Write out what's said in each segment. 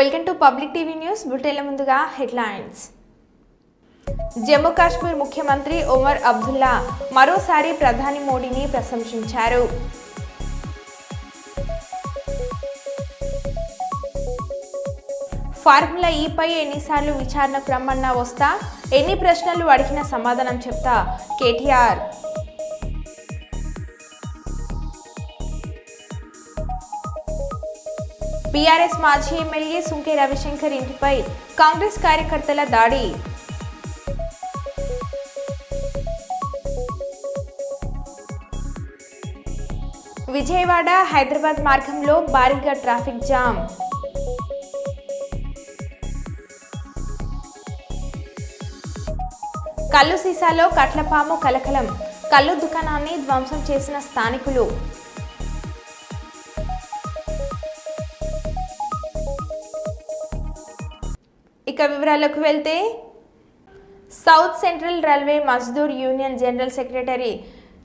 Welcome to public TV news. బులెటిన్ల ముందుగా headlines. Jammu Kashmir ముఖ్యమంత్రి ఒమర్ అబ్దుల్లా మరోసారి ప్రధాని మోడీని ప్రశంసించారు. ఫార్ములా ఈపై ఎన్నిసార్లు విచారణకు రమ్మన్నా వస్తా, ఎన్ని ప్రశ్నలు అడిగినా సమాధానం చెప్తా కేటీఆర్. బీఆర్ఎస్ మాజీ ఎమ్మెల్యే సుంకే రవిశంకర్ ఇంటిపై కాంగ్రెస్ కార్యకర్తల దాడి. విజయవాడ హైదరాబాద్ మార్గంలో భారీగా ట్రాఫిక్ జామ్. కల్లు సీసాలో కట్లపాము కలకలం, కల్లు దుకాణాన్ని ధ్వంసం చేసిన స్థానికులు. ఇక వివరాలకు వెళ్తే, South Central Railway Mazdoor union general secretary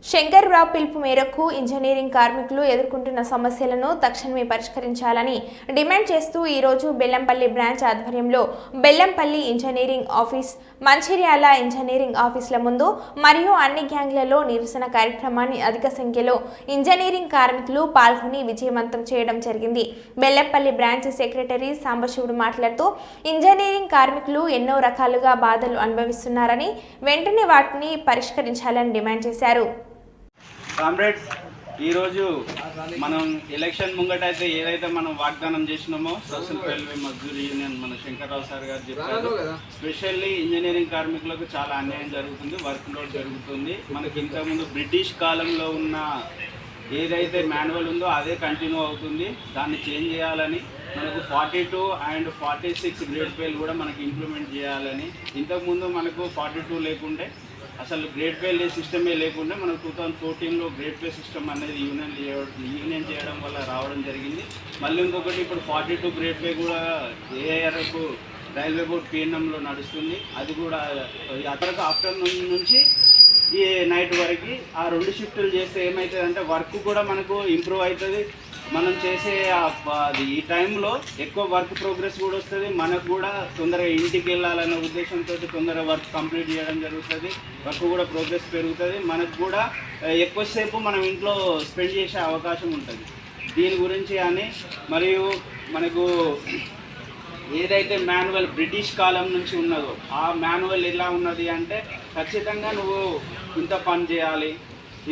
Shankarrao పిలుపు మేరకు ఇంజనీరింగ్ కార్మికులు ఎదుర్కొంటున్న సమస్యలను తక్షణమే పరిష్కరించాలని డిమాండ్ చేస్తూ ఈరోజు బెల్లంపల్లి బ్రాంచ్ ఆధ్వర్యంలో Bellampalli engineering office, Mancherial engineering ఆఫీసుల ముందు మరియు అన్ని గ్యాంగ్లలో నిరసన కార్యక్రమాన్ని అధిక సంఖ్యలో ఇంజనీరింగ్ కార్మికులు పాల్గొని విజయవంతం చేయడం జరిగింది. బెల్లంపల్లి బ్రాంచ్ సెక్రటరీ సాంబశివుడు మాట్లాడుతూ, ఇంజనీరింగ్ కార్మికులు ఎన్నో రకాలుగా బాధలు అనుభవిస్తున్నారని, వెంటనే వాటిని పరిష్కరించాలని డిమాండ్ చేశారు. కామ్రేడ్స్, ఈరోజు మనం ఎలక్షన్ ముంగటైతే ఏదైతే మనం వాగ్దానం చేసినామో సోషల్ రైల్వే మజ్దూర్ యూనియన్ మన శంకర్రావు సార్ గారు చెప్పారు. స్పెషల్లీ ఇంజనీరింగ్ కార్మికులకు చాలా అన్యాయం జరుగుతుంది, వర్క్ లోడ్ జరుగుతుంది. మనకి ఇంతకుముందు బ్రిటిష్ కాలంలో ఉన్న ఏదైతే మాన్యువల్ ఉందో అదే కంటిన్యూ అవుతుంది. దాన్ని చేంజ్ చేయాలని, మనకు 42 and 46 గ్రేడ్ పేలు కూడా మనకి ఇంప్లిమెంట్ చేయాలని. ఇంతకుముందు మనకు 42 లేకుంటే అసలు గ్రేడ్ పే సిస్టమే లేకుండా మనకు 2014లో గ్రేడ్ పే సిస్టమ్ అనేది యూనియన్ చేయడం వల్ల రావడం జరిగింది. మళ్ళీ ఇంకొకటి ఇప్పుడు 42 గ్రేడ్ పే కూడా ఏఆర్ఎఫ్ రైల్వే బోర్డ్ పిఎన్ఎంలో నడుస్తుంది. అది కూడా అక్కడికి ఆఫ్టర్నూన్ నుంచి ఈ నైట్ వరకు ఆ 2 షిఫ్టులు చేస్తే ఏమవుతుందంటే వర్క్ కూడా మనకు ఇంప్రూవ్ అవుతుంది. మనం చేసే ఈ టైంలో ఎక్కువ వర్క్ ప్రోగ్రెస్ కూడా వస్తుంది. మనకు కూడా తొందరగా ఇంటికి వెళ్ళాలనే ఉద్దేశంతో తొందరగా వర్క్ కంప్లీట్ చేయడం జరుగుతుంది. వర్క్ కూడా ప్రోగ్రెస్ పెరుగుతుంది. మనకు కూడా ఎక్కువసేపు మనం ఇంట్లో స్పెండ్ చేసే అవకాశం ఉంటుంది. దీని గురించి అని మరియు మనకు ఏదైతే మాన్యువల్ బ్రిటిష్ కాలం నుంచి ఉన్నదో ఆ మాన్యువల్ ఎలా ఉన్నది అంటే, ఖచ్చితంగా నువ్వు ఇంత పని చేయాలి,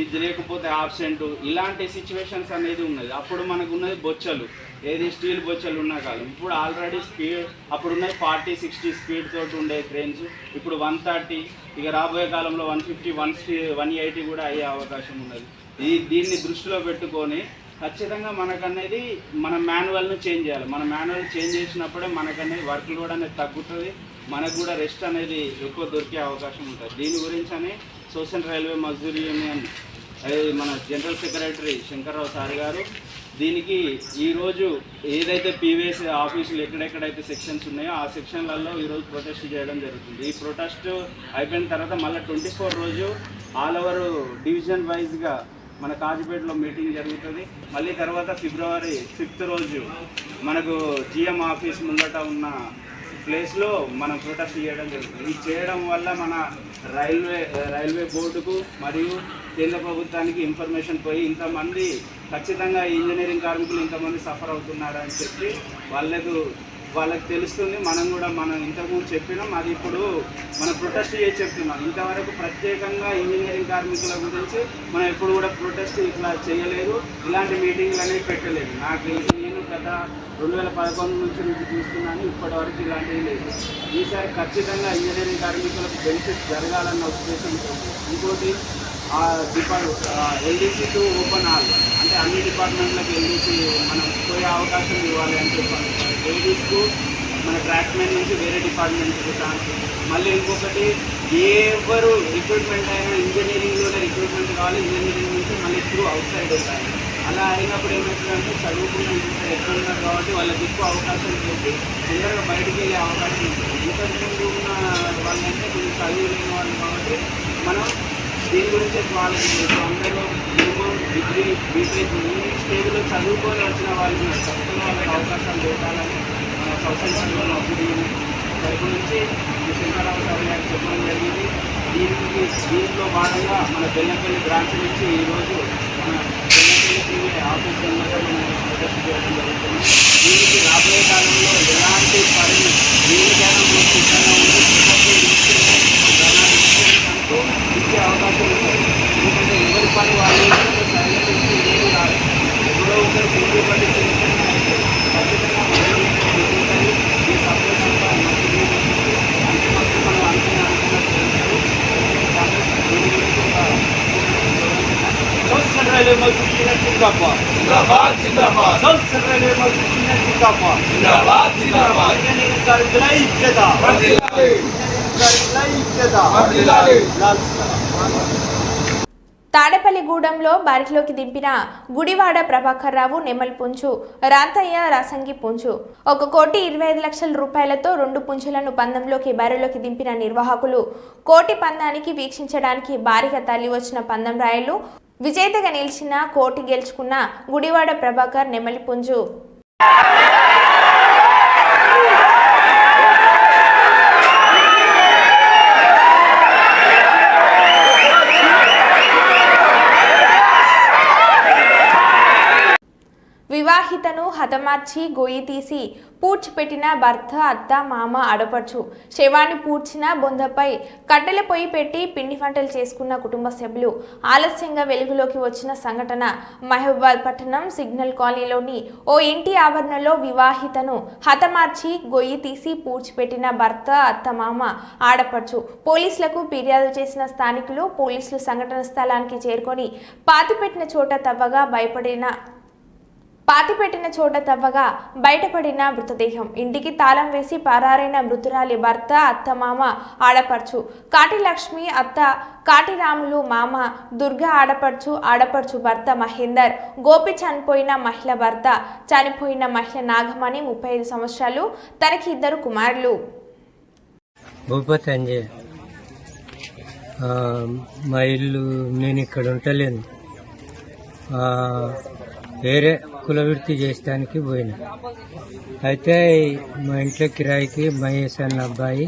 ఇది లేకపోతే ఆబ్సెంట్, ఇలాంటి సిచ్యువేషన్స్ అనేది ఉన్నది. అప్పుడు మనకు ఉన్నది బొచ్చలు, ఏది స్టీల్ బొచ్చలు ఉన్నా కాదు. ఇప్పుడు ఆల్రెడీ స్పీడ్ అప్పుడు ఉన్నది 40-60 స్పీడ్ తోటి ఉండే ట్రైన్స్, ఇప్పుడు 130, ఇక రాబోయే కాలంలో 150, 180 కూడా అయ్యే అవకాశం ఉన్నది. దీన్ని దృష్టిలో పెట్టుకొని ఖచ్చితంగా మనకనేది మన మాన్యువల్ను చేంజ్ చేయాలి. మన మాన్యువల్ చేంజ్ చేసినప్పుడే మనకనేది వర్క్ లోడ్ అనేది తగ్గుతుంది, మనకు కూడా రెస్ట్ అనేది ఎక్కువ దొరికే అవకాశం ఉంటుంది. దీని గురించి అని సోషల్ రైల్వే మజ్దూర్ యూనియన్ మన జనరల్ సెక్రటరీ శంకర్రావు సార్ గారు దీనికి ఈరోజు ఏదైతే పీవీఎస్ ఆఫీసులు ఎక్కడెక్కడైతే సెక్షన్స్ ఉన్నాయో ఆ సెక్షన్లలో ఈరోజు ప్రొటెస్ట్ చేయడం జరుగుతుంది. ఈ ప్రొటెస్ట్ అయిపోయిన తర్వాత మళ్ళీ 24 రోజు ఆల్ ఓవర్ డివిజన్ వైజ్గా మన కాజీపేటలో మీటింగ్ జరుగుతుంది. మళ్ళీ తర్వాత February 5th రోజు మనకు జిఎం ఆఫీస్ ముందట ఉన్న ప్లేస్లో మనం ప్రొటెస్ట్ చేయడం జరుగుతుంది. ఇది చేయడం వల్ల మన రైల్వే బోర్డుకు మరియు కేంద్ర ప్రభుత్వానికి ఇన్ఫర్మేషన్ పోయి ఇంతమంది ఖచ్చితంగా ఇంజనీరింగ్ కార్మికులు ఇంతమంది సఫర్ అవుతున్నారని చెప్పి వాళ్ళకి తెలుస్తుంది. మనం ఇంతకుముందు చెప్పినాం, అది ఇప్పుడు మనం ప్రొటెస్ట్ చేసి చెప్తున్నాం. ఇంతవరకు ప్రత్యేకంగా ఇంజనీరింగ్ కార్మికుల గురించి మనం ఎప్పుడు కూడా ప్రొటెస్ట్ ఇట్లా చేయలేదు, ఇలాంటి మీటింగ్లు అనేవి పెట్టలేదు. నాకు నేను గత 2011 నుంచి చూస్తున్నాను, ఇప్పటి వరకు ఇలాంటివి లేదు. ఈసారి ఖచ్చితంగా ఇంజనీరింగ్ కార్మికులకు బెనిఫిట్ జరగాలన్న ఉద్దేశంతో ఇంకోటి ఎల్డీసీ టు ఓపెన్ హాల్ అంటే అన్ని డిపార్ట్మెంట్లకు ఎల్డీసీ మనం పోయే అవకాశం ఇవ్వాలి అని చెప్పాలి. లేడీస్కు మన ట్రాక్మెన్ నుంచి వేరే డిపార్ట్మెంట్కి ఛాన్స్. మళ్ళీ ఇంకొకటి ఎవరు రిక్రూట్మెంట్ అయినా ఇంజనీరింగ్లోనే రిక్రూట్మెంట్ కావాలి, ఇంజనీరింగ్ నుంచి మళ్ళీ త్రూ అవుట్ సైడ్ ఉంటాయి. అలా అయినప్పుడు ఏమవుతుందంటే చదువుకున్న ఇంజనీర్ ఎక్కువ ఉన్నారు కాబట్టి వాళ్ళకి ఎక్కువ అవకాశం పెట్టి తొందరగా బయటికి వెళ్ళే అవకాశం ఉంటుంది. ఇంతకుముందు ఉన్న వాళ్ళంటే కొంచెం చదువు లేని వాళ్ళు కాబట్టి మనం దీని గురించి ఆలోచించవచ్చు. అందరూ మినిమం డిగ్రీ, బీటెక్ ఈ స్టేజ్లో చదువుకొని వచ్చిన వాళ్ళకి ఖచ్చితంగా వాళ్ళకి అవకాశాలు పెట్టాలని సోషల్ సర్వీస్ మజ్దూర్ యూనియన్ తరపు నుంచి శంకర్రావు సార్ గారికి చెప్పడం జరిగింది. దీంట్లో భాగంగా మన బెల్లంపల్లి బ్రాంచ్ నుంచి ఈరోజు మన బెల్లంపల్లి ఆఫీస్ దగ్గర మనం ప్రదర్శన చేయడం జరుగుతుంది. దీనికి రాబోయే కాలంలో ఎలాంటి పని దీనికైనా సిద్ధంగా ఉండి ఇచ్చే అవకాశం ఉంటుంది. ఎందుకంటే ఎవరి పని వాళ్ళు సైలెంట్ ఇచ్చి ఏమి రాదు. ఎవరో ఒకరు పోటీ పడి ఖచ్చితంగా ఈ సపరేట్ అంతా మంచి మనం అనుకున్నట్టు Social Railway Mozdoor Union Singapore. Zindabad, Zindabad. Social Railway Mozdoor Union Singapore. Zindabad, Zindabad. Engineering కార్మికుల ఐక్యత. వర్ధిల్లాలి. కార్మికుల ఐక్యత. వర్ధిల్లాలి. తాడేపల్లిగూడెంలో బరిలోకి దింపిన గుడివాడ ప్రభాకర్ రావు నెమలి పుంజు, రాంతయ్య రసంగి పుంజు. 1,25,00,000 రూపాయలతో 2 పుంజులను పందెంలోకి బరిలోకి దింపిన నిర్వాహకులు కోటి పందానికి వీక్షించడానికి భారీగా తల్లి వచ్చిన పందెం రాయలు విజేతగా నిలిచిన కోటి గెలుచుకున్న గుడివాడ ప్రభాకర్ నెమలి పుంజు. వివాహితను హతమార్చి గొయ్యి తీసి పూడ్చిపెట్టిన భర్త, అత్త, మామ, ఆడపడుచు. శవాన్ని పూడ్చిన బొందపై కట్టెల పొయ్యి పెట్టి పిండి వంటలు చేసుకున్న కుటుంబ సభ్యులు. ఆలస్యంగా వెలుగులోకి వచ్చిన సంఘటన మహబూబాద్ పట్టణం సిగ్నల్ కాలనీలోని ఓ ఇంటి ఆవరణలో వివాహితను హతమార్చి గొయ్యి తీసి పూడ్చిపెట్టిన భర్త, అత్త, మామ, ఆడపడుచు. పోలీసులకు ఫిర్యాదు చేసిన స్థానికులు పోలీసులు సంఘటన స్థలానికి చేరుకొని పాతిపెట్టిన చోట తవ్వగా బయటపడిన మృతదేహం. ఇంటికి తాళం వేసి పరారైన మృతురాలి భర్త, అత్త, మామ, ఆడపడుచు. కాటి లక్ష్మి అత్త, కాటి రాములు మామ, దుర్గా ఆడపడుచు భర్త మహేందర్, గోపి చనిపోయిన మహిళ భర్త, చనిపోయిన మహిళ నాగమణి 35 సంవత్సరాలు. తనకి 2 కుమారులు. భూపతి అంజయ్, మా ఇల్లు నేను ఇక్కడ ఉంటలేను, వేరే కులవృత్తి చేయడానికి పోయినా. అయితే మా ఇంట్లో కిరాయికి మహేష్ అన్న అబ్బాయి,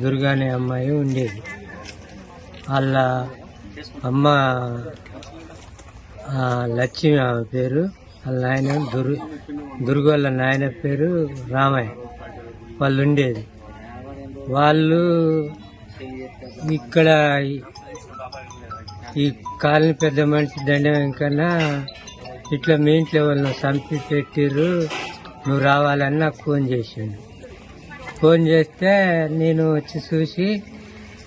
దుర్గా అనే అమ్మాయి ఉండేది. వాళ్ళ అమ్మ లక్ష్మి ఆమె పేరు, వాళ్ళ నాయన దుర్గ వాళ్ళ నాయన పేరు రామయ్య. వాళ్ళు ఉండేది. వాళ్ళు ఇక్కడ ఈ కాలనీ పెద్ద మనిషి దండం కన్నా ఇట్లా మీ ఇంట్లో వాళ్ళని చంపి పెట్టిర్రు, నువ్వు రావాలని నాకు ఫోన్ చేసిండు. ఫోన్ చేస్తే నేను వచ్చి చూసి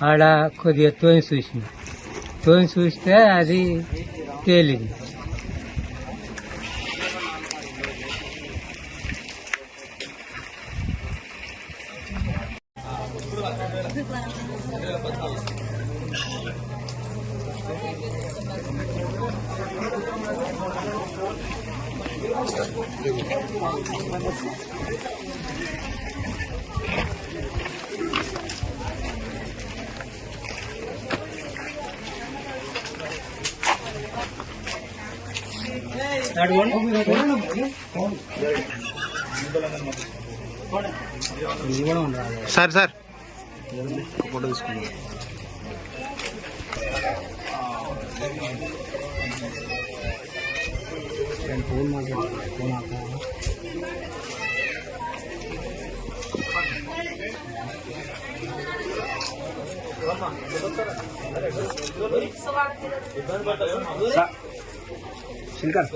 ఆడ కొద్దిగా తోని చూస్తే అది తేలింది. సార్ ఫోటో తీసుకున్నాం. శంకర్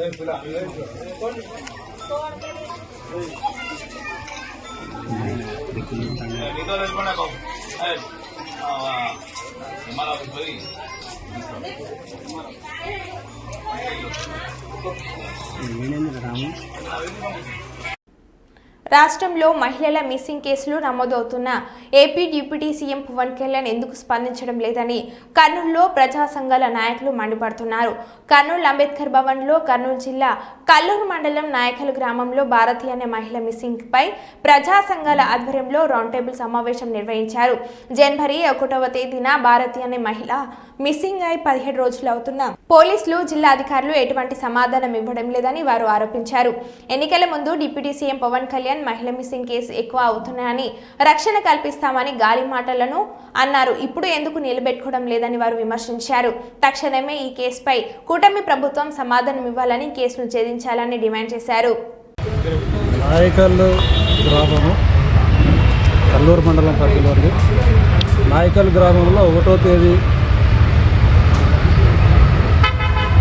రాష్ట్రంలో మహిళల మిస్సింగ్ కేసులు నమోదవుతున్న AP deputy CM Pawan Kalyan ఎందుకు స్పందించడం లేదని కర్నూలులో ప్రజా సంఘాల నాయకులు మండిపడుతున్నారు. కర్నూలు అంబేద్కర్ భవన్లో కర్నూలు జిల్లా కల్లూరు మండలం నాయకల్ గ్రామంలో భారతి అనే మహిళ మిస్సింగ్ పై ప్రజా సంఘాల ఆధ్వర్యంలో రౌండ్ టేబుల్ సమావేశం నిర్వహించారు. జనవరి 1వ తేదీన భారతి అనే మహిళ మిస్సింగ్ అయి 17 రోజులు అవుతున్నా పోలీసులు, జిల్లా అధికారులు ఎటువంటి సమాధానం ఇవ్వడం లేదని వారు ఆరోపించారు. ఎన్నికల ముందు deputy CM Pawan Kalyan union మహిళ మిస్సింగ్ కేసు ఎక్కువ అవుతున్నాయని రక్షణ కల్పిస్తామని గాలి మాటలను అన్నారు. ఇప్పుడు ఎందుకు నిలబెట్టుకోవడం లేదని వారు విమర్శించారు. తక్షణమే ఈ కేసుపై కూటమి ప్రభుత్వం సమాధానం ఇవ్వాలని కేసును ఛేదించాలని డిమాండ్ చేశారు. నాయకల్ గ్రామము కల్లూరు మండలం పరిధిలోని నాయకల్ గ్రామంలో 1వ తేదీ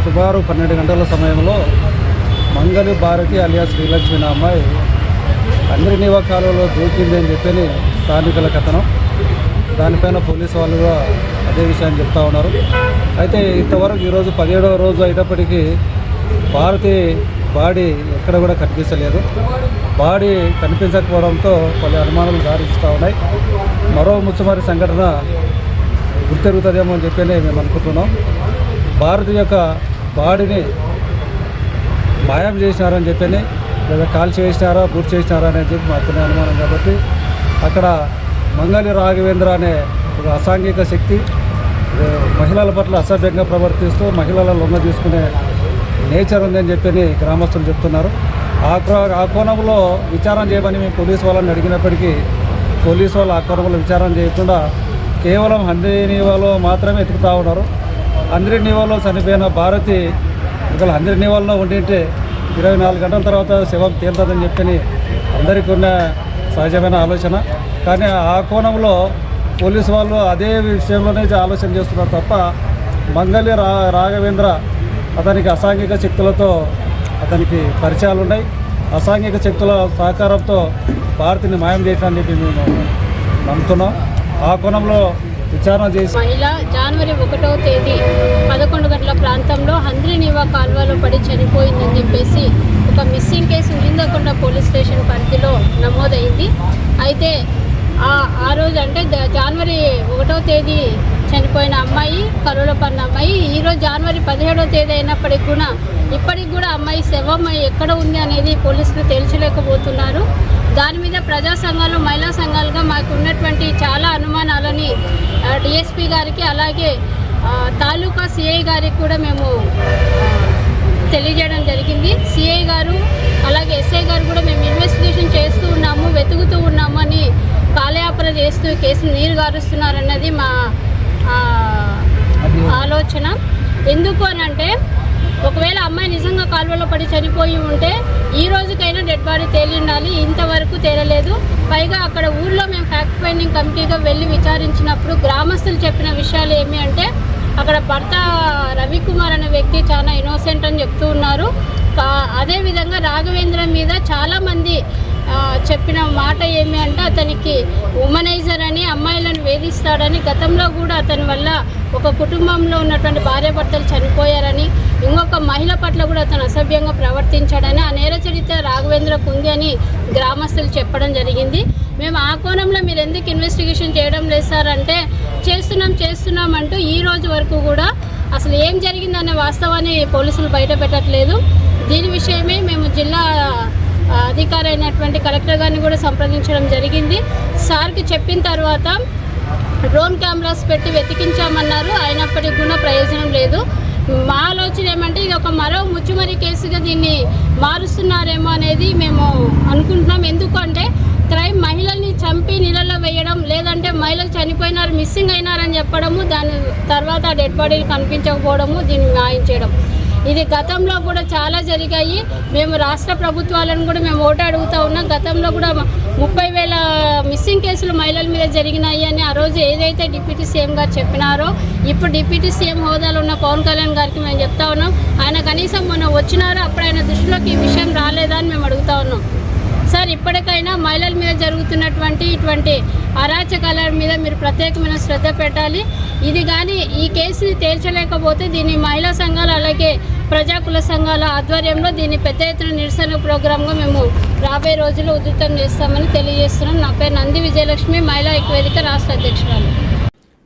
సుమారు 12 గంటల సమయంలో మంగళి భారతి అలియాస్ శ్రీలక్ష్మి అనే అమ్మాయి అందరినీవా కాలువలో దూకింది అని చెప్పని స్థానికుల కథనం. దానిపైన పోలీసు వాళ్ళు కూడా అదే విషయాన్ని చెప్తా ఉన్నారు. అయితే ఇంతవరకు ఈరోజు 17వ రోజు అయినప్పటికీ భారతి బాడీ ఎక్కడ కూడా కనిపించలేదు. బాడీ కనిపించకపోవడంతో పలు అనుమానాలు దారిస్తూ ఉన్నాయి. మరో ముచ్చమారి సంఘటన గుర్తెరుగుతుందేమో అని చెప్పి మేము అనుకుంటున్నాం. భారతి యొక్క బాడీని మాయం చేసినారని చెప్పి లేదా కాల్ చేసినారా పూర్తి చేసినారా అని చెప్పి మాకు అనుమానం. కాబట్టి అక్కడ మంగళి రాఘవేంద్ర అనే ఒక అసాంఘిక శక్తి మహిళల పట్ల అసభ్యంగా ప్రవర్తిస్తూ మహిళల లొంగ తీసుకునే నేచర్ ఉందని చెప్పి గ్రామస్తులు చెప్తున్నారు. ఆ కోణంలో విచారణ చేయమని మేము పోలీసు వాళ్ళని అడిగినప్పటికీ పోలీసు వాళ్ళు ఆ కోణంలో విచారణ చేయకుండా కేవలం హంద్రీనీవాలో మాత్రమే ఎతుకుతూ ఉన్నారు. హంద్రీనీవాలో చనిపోయిన భారతి ఒకవేళ హంద్రీనీవాలో ఉండింటే 24 గంటల తర్వాత శవం తేలుతుందని చెప్పని అందరికీ ఉన్న సహజమైన ఆలోచన. కానీ ఆ కోణంలో పోలీసు వాళ్ళు అదే విషయంలోనే ఆలోచన చేస్తున్నారు తప్ప మంగళి రాఘవేంద్ర అతనికి అసాంఘిక శక్తులతో అతనికి పరిచయాలు ఉన్నాయి. అసాంఘిక శక్తుల సహకారంతో భారతిని మాయం చేయడానికి మేము నమ్ముతున్నాం. ఆ కోణంలో విచారణ చేసి మహిళ జనవరి 1వ తేదీ 11 గంటల ప్రాంతంలో హంద్రీనీవా కాల్వలో పడి చనిపోయిందని చెప్పేసి ఒక missing case Ulindakonda police station పరిధిలో నమోదైంది. అయితే ఆ రోజు అంటే జనవరి 1వ తేదీ చనిపోయిన అమ్మాయి కరువులపన్న అమ్మాయి ఈరోజు జనవరి 17వ తేదీ అయినప్పటికి కూడా ఇప్పటికి కూడా అమ్మాయి శవం ఎక్కడ ఉంది అనేది పోలీసులు తేల్చలేకపోతున్నారు. దాని మీద ప్రజా సంఘాలు మహిళా సంఘాలుగా మాకు ఉన్నటువంటి చాలా అనుమానాలని డిఎస్పీ గారికి అలాగే తాలూకా సిఐ గారికి కూడా మేము తెలియజేయడం జరిగింది. సిఐ గారు అలాగే ఎస్ఐ గారు కూడా మేము ఇన్వెస్టిగేషన్ చేస్తూ ఉన్నాము, వెతుకుతూ ఉన్నాము అని కాలయాపన చేస్తూ కేసును నీరు గారుస్తున్నారన్నది మా ఆలోచన. ఎందుకు అని అంటే ఒకవేళ అమ్మాయి నిజంగా కాలువలో పడి చనిపోయి ఉంటే ఈ రోజుకైనా డెడ్ బాడీ తేలి ఉండాలి. ఇంతవరకు తేలలేదు. పైగా అక్కడ ఊర్లో మేము ఫ్యాక్ట్ ఫైండింగ్ కమిటీగా వెళ్ళి విచారించినప్పుడు గ్రామస్తులు చెప్పిన విషయాలు ఏమి అంటే అక్కడ భర్త రవికుమార్ అనే వ్యక్తి చాలా ఇన్నోసెంట్ అని చెప్తూ ఉన్నారు. అదేవిధంగా రాఘవేంద్ర మీద చాలామంది చెప్పిన మాట ఏమి అంటే అతనికి ఉమనైజర్ అని అమ్మాయిలను వేధిస్తాడని, గతంలో కూడా అతని వల్ల ఒక కుటుంబంలో ఉన్నటువంటి భార్యాభర్తలు చనిపోయారని, ఇంకొక మహిళ పట్ల కూడా అతను అసభ్యంగా ప్రవర్తించాడని, ఆ నేర చరిత్ర రాఘవేంద్రకు ఉంది అని గ్రామస్తులు చెప్పడం జరిగింది. మేము ఆ కోణంలో మీరు ఎందుకు ఇన్వెస్టిగేషన్ చేయడం లేదు సార్ అంటే చేస్తున్నాం అంటూ ఈ రోజు వరకు కూడా అసలు ఏం జరిగిందనే వాస్తవాన్ని పోలీసులు బయట పెట్టట్లేదు. దీని విషయమే మేము జిల్లా అధికారి అయినటువంటి కలెక్టర్ గారిని కూడా సంప్రదించడం జరిగింది. సార్కి చెప్పిన తర్వాత డ్రోన్ కెమెరాస్ పెట్టి వెతికించామన్నారు. అయినప్పటికీ కూడా ప్రయోజనం లేదు. మా ఆలోచన ఏమంటే ఇది ఒక మరో ముచ్చుమరి కేసుగా దీన్ని మారుస్తున్నారేమో అనేది మేము అనుకుంటున్నాం. ఎందుకంటే క్రైమ్ మహిళల్ని చంపి నీళ్ళలో వేయడం, లేదంటే మహిళలు చనిపోయినారు మిస్సింగ్ అయినారని చెప్పడము, దాని తర్వాత డెడ్ బాడీలు కనిపించకపోవడము, దీన్ని న్యాయం చేయడం, ఇది గతంలో కూడా చాలా జరిగాయి. మేము రాష్ట్ర ప్రభుత్వాలను కూడా మేము ఓటు అడుగుతూ ఉన్నాం. గతంలో కూడా 30,000 మిస్సింగ్ కేసులు మహిళల మీద జరిగినాయి అని ఆ రోజు ఏదైతే డిప్యూటీ సీఎం గారు చెప్పినారో ఇప్పుడు డిప్యూటీ సీఎం హోదాలో ఉన్న పవన్ కళ్యాణ్ గారికి మేము చెప్తా ఉన్నాం. ఆయన కనీసం మొన్న వచ్చినారో అప్పుడు ఆయన దృష్టిలోకి ఈ విషయం రాలేదా అని మేము అడుగుతా ఉన్నాం. సార్ ఇప్పటికైనా మహిళల మీద జరుగుతున్నటువంటి ఇటువంటి అరాచకాల మీద మీరు ప్రత్యేకమైన శ్రద్ధ పెట్టాలి. ఇది కానీ ఈ కేసుని తేల్చలేకపోతే దీన్ని మహిళా సంఘాలు అలాగే ప్రజాకుల సంఘాల ఆధ్వర్యంలో దీన్ని పెద్ద ఎత్తున నిరసన ప్రోగ్రాంగా మేము రాబోయే రోజుల్లో ఉధృతం చేస్తామని తెలియజేస్తున్నాం. నా పేరు నంది విజయలక్ష్మి, మహిళా ఐక్యవేదిక రాష్ట్ర అధ్యక్షురాలు.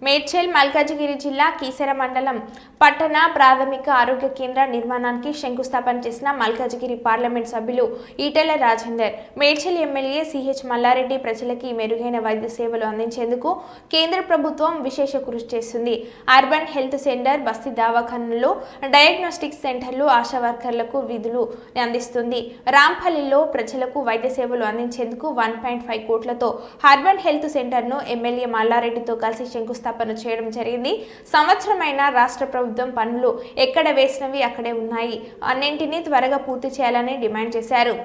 మేడ్చల్ మల్కాజిగిరి జిల్లా కీసర మండలం పట్టణ ప్రాథమిక ఆరోగ్య కేంద్ర నిర్మాణానికి శంకుస్థాపన చేసిన మల్కాజిగిరి పార్లమెంట్ సభ్యులు ఈటెల రాజేందర్. మేడ్చల్ ఎమ్మెల్యే సిహెచ్ మల్లారెడ్డి ప్రజలకి మెరుగైన వైద్య సేవలు అందించేందుకు కేంద్ర ప్రభుత్వం విశేష కృషి చేస్తుంది. అర్బన్ హెల్త్ సెంటర్, బస్తీ దవాఖానలు, డయాగ్నోస్టిక్ సెంటర్లు, ఆశా వర్కర్లకు విధులు అందిస్తుంది. రాంపల్లిలో ప్రజలకు వైద్య సేవలు అందించేందుకు 1.5 కోట్లతో అర్బన్ హెల్త్ సెంటర్ను ఎమ్మెల్యే మల్లారెడ్డితో కలిసి శంకుస్థాపన చేయడం జరిగింది. సంవత్సరమైన రాష్ట్ర ప్రభుత్వం పనులు ఎక్కడ వేసినవి అక్కడే ఉన్నాయి. అన్నింటినీ త్వరగా పూర్తి చేయాలని డిమాండ్ చేశారు.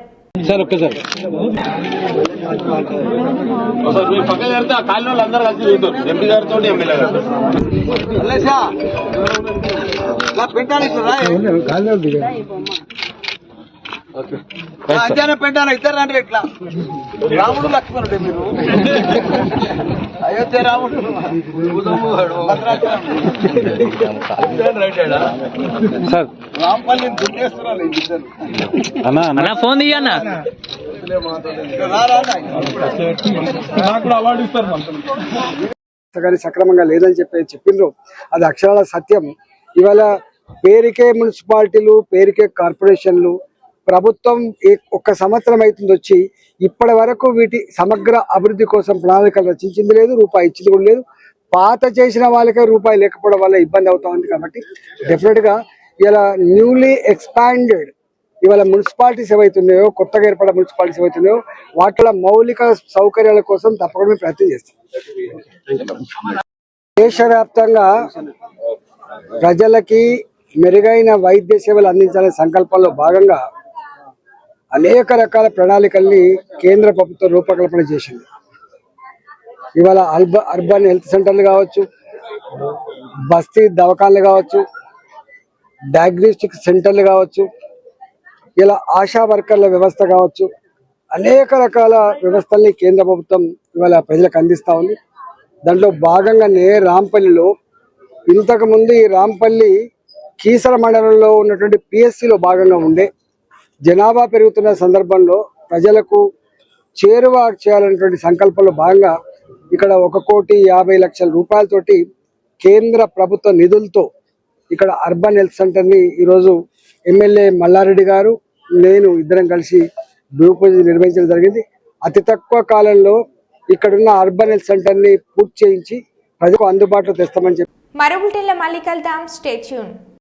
అంజన పెంటాను ఇద్దరు అంటే ఎట్లా రాముడు లక్ష్మణుడే మీరు అయోధ్య రాముడు రాంపల్లిని దున్నేస్తున్నారు ఇద్దరు ఫోన్ తీయన్నా అవార్డు ఇస్తారు కానీ సక్రమంగా లేదని చెప్పిండ్రు. అది అక్షరాల సత్యం. ఇవాళ పేరుకే మున్సిపాలిటీలు, పేరుకే కార్పొరేషన్లు, ప్రభుత్వం ఒక్క సంవత్సరం అవుతుంది వచ్చి ఇప్పటి వరకు వీటి సమగ్ర అభివృద్ధి కోసం ప్రణాళికలు రచించింది లేదు, రూపాయి ఇచ్చింది కూడా లేదు. పాత చేసిన వాళ్ళకే రూపాయి లేకపోవడం వల్ల ఇబ్బంది అవుతా ఉంది. కాబట్టి డెఫినెట్గా ఇలా న్యూలీ ఎక్స్పాండెడ్ ఇవాళ మున్సిపాలిటీస్ ఏవైతున్నాయో, కొత్తగా ఏర్పడే మున్సిపాలిటీస్ ఏవైతున్నాయో వాటిలో మౌలిక సౌకర్యాల కోసం తప్పకుండా మేము ప్రయత్నం చేస్తాం. దేశవ్యాప్తంగా ప్రజలకి మెరుగైన వైద్య సేవలు అందించాలనే సంకల్పంలో భాగంగా అనేక రకాల ప్రణాళికల్ని కేంద్ర ప్రభుత్వం రూపకల్పన చేసింది. ఇవాళ అర్బన్ హెల్త్ సెంటర్లు కావచ్చు, బస్తీ దవాఖానలు కావచ్చు, డయాగ్నోస్టిక్ సెంటర్లు కావచ్చు, ఇలా ఆశా వర్కర్ల వ్యవస్థ కావచ్చు, అనేక రకాల వ్యవస్థల్ని కేంద్ర ప్రభుత్వం ఇవాళ ప్రజలకు అందిస్తూ ఉంది. దాంట్లో భాగంగానే రాంపల్లిలో ఇంతకుముందు ఈ రాంపల్లి కీసర మండలంలో ఉన్నటువంటి పిఎస్సిలో భాగంగా ఉండే జనాభా పెరుగుతున్న సందర్భంలో ప్రజలకు చేరువ చేయాలనేటువంటి సంకల్పంలో భాగంగా ఇక్కడ 1,50,00,000 రూపాయలతోటి కేంద్ర ప్రభుత్వ నిధులతో ఇక్కడ అర్బన్ హెల్త్ సెంటర్ని ఈరోజు ఎమ్మెల్యే మల్లారెడ్డి గారు, నేను ఇద్దరం కలిసి భూమి పూజ నిర్వహించడం జరిగింది. అతి తక్కువ కాలంలో ఇక్కడున్న అర్బన్ హెల్త్ సెంటర్ని పూర్తి చేయించి ప్రజలకు అందుబాటులో తెస్తామని చెప్పి మరో బులెటిన్లో మళ్ళీ కలుద్దాం. Stay tune.